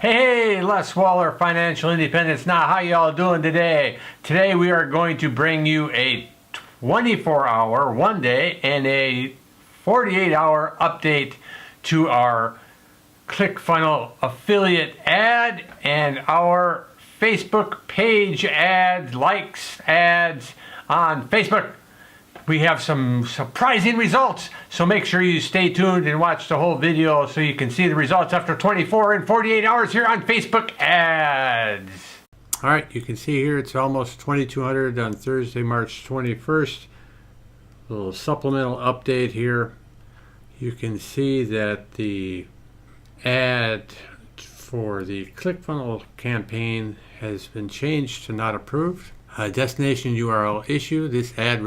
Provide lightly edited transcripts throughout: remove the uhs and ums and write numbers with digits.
Hey, Les Waller, Financial Independence. Now, how y'all doing today? Today we are going to bring you a 24-hour, one day, and a 48-hour update to our ClickFunnels affiliate ad and our Facebook page ads, likes ads on Facebook. We have some surprising results, so make sure you stay tuned and watch the whole video so you can see the results after 24 and 48 hours here on Facebook ads. All right, you can see here it's almost 2,200 on Thursday, March 21st. A little supplemental update here. You can see that the ad for the ClickFunnels campaign has been changed to not approved. Destination URL issue. This ad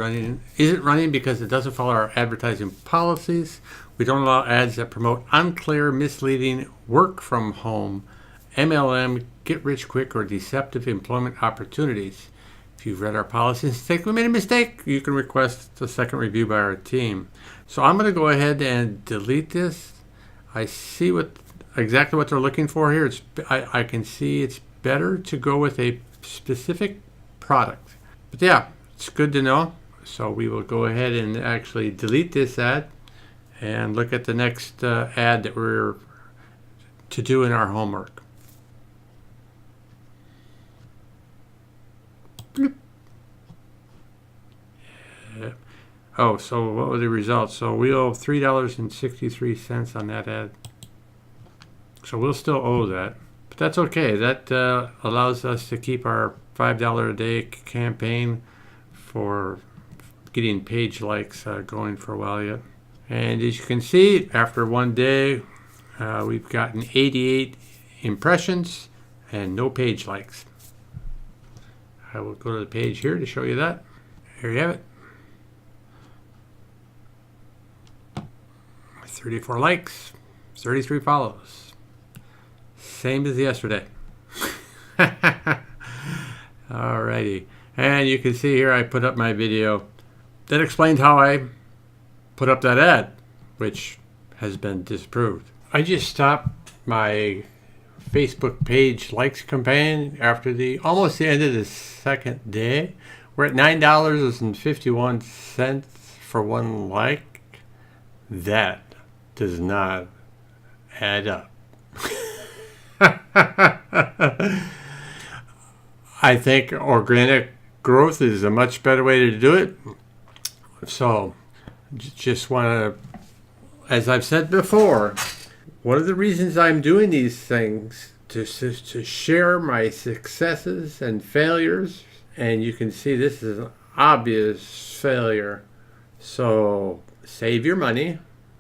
isn't running because it doesn't follow our advertising policies. We don't allow ads that promote unclear, misleading, work from home, MLM, get rich quick, or deceptive employment opportunities. If you've read our policies and think we made a mistake, you can request a second review by our team. So I'm going to go ahead and delete this. I see exactly what they're looking for here. I can see it's better to go with a specific product. But yeah, it's good to know. So we will go ahead and actually delete this ad and look at the next ad that we're to do in our homework. Bloop. Oh, so what were the results? So we owe $3.63 on that ad. So we'll still owe that. But that's okay. That allows us to keep our $5 a day campaign for getting page likes going for a while yet. And as you can see, after one day, we've gotten 88 impressions and no page likes. I will go to the page here to show you that. Here you have it. 34 likes, 33 follows. Same as yesterday. Alrighty, and you can see here I put up my video that explains how I put up that ad, which has been disapproved. I just stopped my Facebook page likes campaign after almost the end of the second day. We're at $9.51 for one like. That does not add up. I think organic growth is a much better way to do it. So just want to, as I've said before, one of the reasons I'm doing these things to share my successes and failures. And you can see this is an obvious failure. So save your money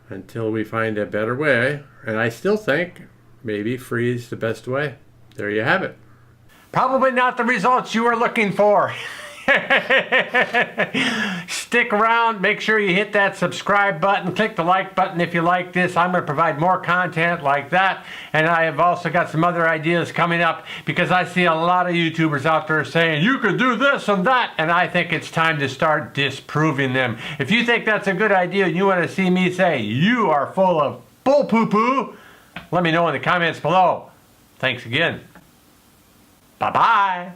until we find a better way. And I still think maybe free is the best way. There you have it. Probably not the results you were looking for. Stick around. Make sure you hit that subscribe button. Click the like button if you like this. I'm going to provide more content like that. And I have also got some other ideas coming up because I see a lot of YouTubers out there saying you can do this and that. And I think it's time to start disproving them. If you think that's a good idea and you want to see me say you are full of bull poo-poo, let me know in the comments below. Thanks again. Bye-bye.